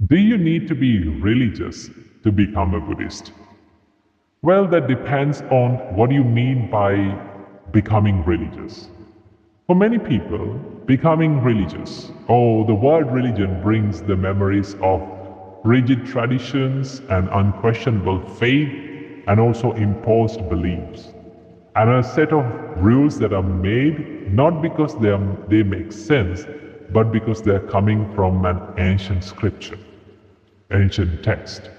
Do you need to be religious to become a Buddhist? Well, that depends on what you mean by becoming religious. For many people, becoming religious, or the word religion brings the memories of rigid traditions and unquestionable faith and also imposed beliefs. And a set of rules that are made not because they make sense, but because they are coming from an ancient scripture, ancient text.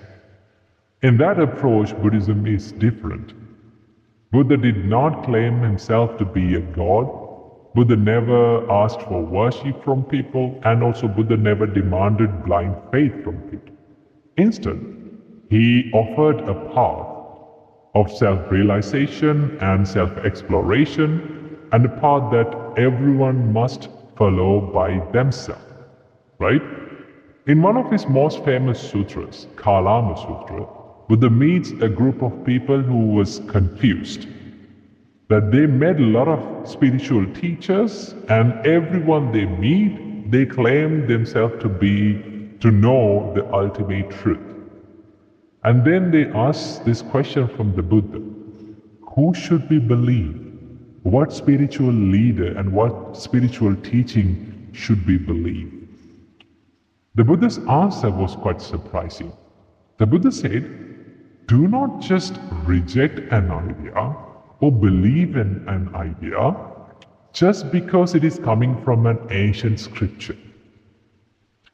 In that approach, Buddhism is different. Buddha did not claim himself to be a god. Buddha never asked for worship from people, and also Buddha never demanded blind faith from people. Instead, he offered a path of self-realization and self-exploration, and a path that everyone must follow by themselves, right? In one of his most famous sutras, Kalama Sutra, Buddha meets a group of people who was confused. That they met a lot of spiritual teachers, and everyone they meet, they claim themselves to know the ultimate truth. And then they ask this question from the Buddha: who should we believe? What spiritual leader and what spiritual teaching should we believe? The Buddha's answer was quite surprising. The Buddha said, do not just reject an idea or believe in an idea just because it is coming from an ancient scripture.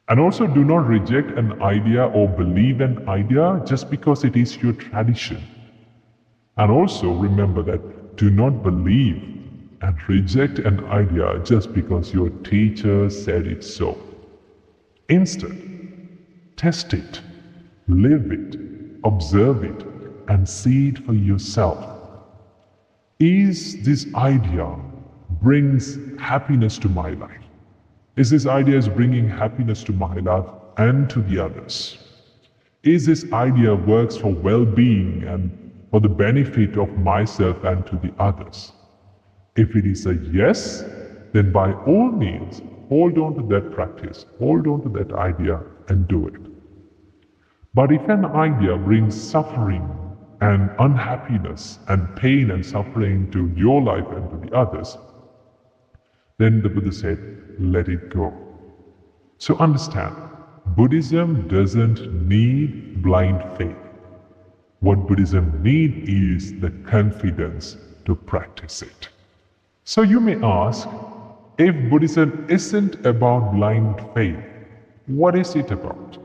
And also do not reject an idea or believe an idea just because it is your tradition. And also remember that do not believe and reject an idea just because your teacher said it so. Instead, test it, live it, observe it, and see it for yourself. Is this idea brings happiness to my life? Is this idea bringing happiness to my life and to the others? Is this idea works for well-being and for the benefit of myself and to the others? If it is a yes, then by all means, hold on to that practice, hold on to that idea and do it. But if an idea brings suffering and unhappiness and pain and suffering to your life and to the others, then the Buddha said, let it go. So understand, Buddhism doesn't need blind faith. What Buddhism needs is the confidence to practice it. So you may ask, if Buddhism isn't about blind faith, what is it about?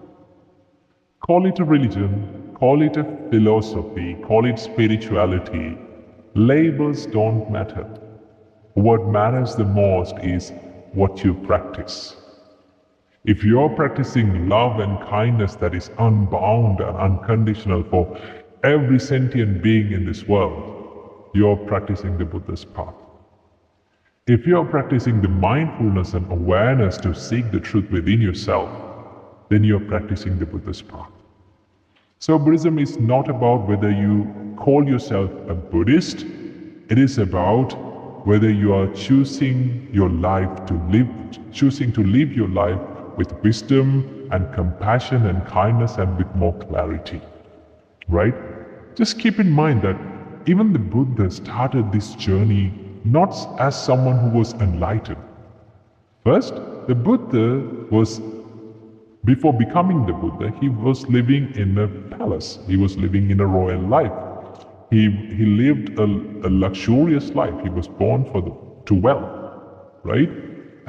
Call it a religion, call it a philosophy, call it spirituality. Labels don't matter. What matters the most is what you practice. If you're practicing love and kindness that is unbound and unconditional for every sentient being in this world, you're practicing the Buddha's path. If you're practicing the mindfulness and awareness to seek the truth within yourself, then you're practicing the Buddha's path. So Buddhism is not about whether you call yourself a Buddhist. It is about whether you are choosing to live your life with wisdom and compassion and kindness and with more clarity. Right? Just keep in mind that even the Buddha started this journey not as someone who was enlightened. First, the Buddha was, before becoming the Buddha, he was living in a palace. He was living in a royal life. He lived a luxurious life. He was born to wealth, right?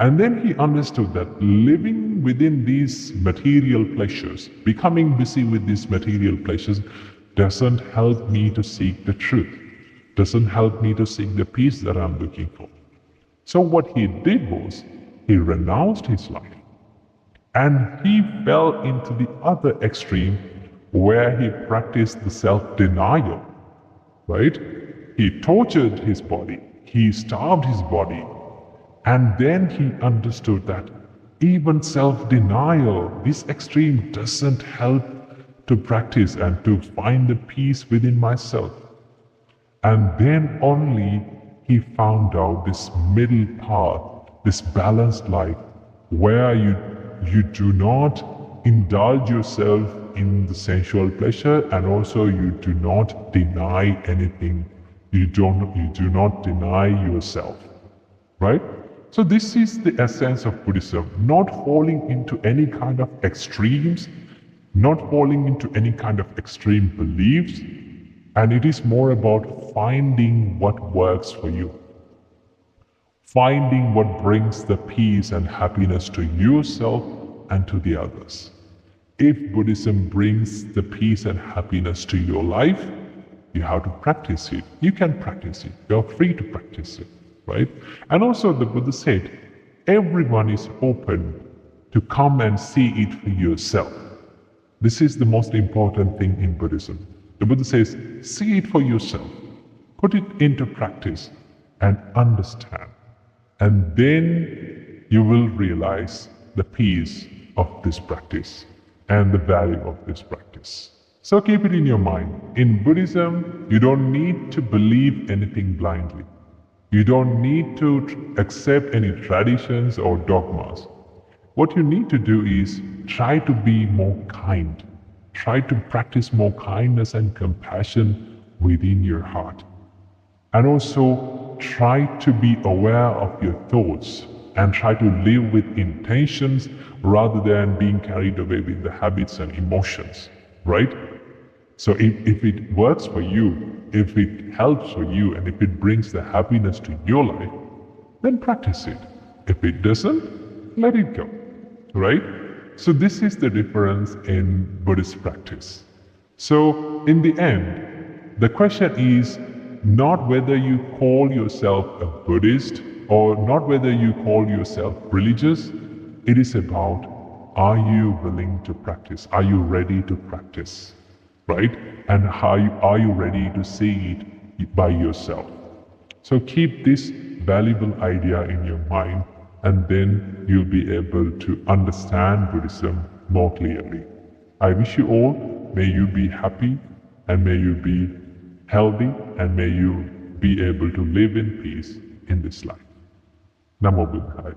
And then he understood that living within these material pleasures, becoming busy with these material pleasures, doesn't help me to seek the truth, doesn't help me to seek the peace that I'm looking for. So what he did was, he renounced his life. And he fell into the other extreme where he practiced the self-denial, right? He tortured his body, he starved his body, and then he understood that even self-denial, this extreme, doesn't help to practice and to find the peace within myself. And then only he found out this middle path, this balanced life, where you do not indulge yourself in the sensual pleasure, and also you do not deny anything. You do not deny yourself. Right? So this is the essence of Buddhism, not falling into any kind of extremes, not falling into any kind of extreme beliefs, and it is more about finding what works for you, finding what brings the peace and happiness to yourself and to the others. If Buddhism brings the peace and happiness to your life, you have to practice it. You can practice it. You're free to practice it, right? And also the Buddha said, everyone is open to come and see it for yourself. This is the most important thing in Buddhism. The Buddha says, see it for yourself. Put it into practice and understand. And then you will realize the peace of this practice and the value of this practice. So keep it in your mind. In Buddhism, you don't need to believe anything blindly. You don't need to accept any traditions or dogmas. What you need to do is try to be more kind. Try to practice more kindness and compassion within your heart. And also try to be aware of your thoughts and try to live with intentions rather than being carried away with the habits and emotions, right? So if it works for you, if it helps for you, and if it brings the happiness to your life, then practice it. If it doesn't, let it go, right? So this is the difference in Buddhist practice. So in the end, the question is not whether you call yourself a Buddhist or not whether you call yourself religious. It is about, are you willing to practice? Are you ready to practice? Right? And are you ready to see it by yourself? So keep this valuable idea in your mind, and then you'll be able to understand Buddhism more clearly. I wish you all, may you be happy, and may you be healthy, and may you be able to live in peace in this life. Namo Buddhaya.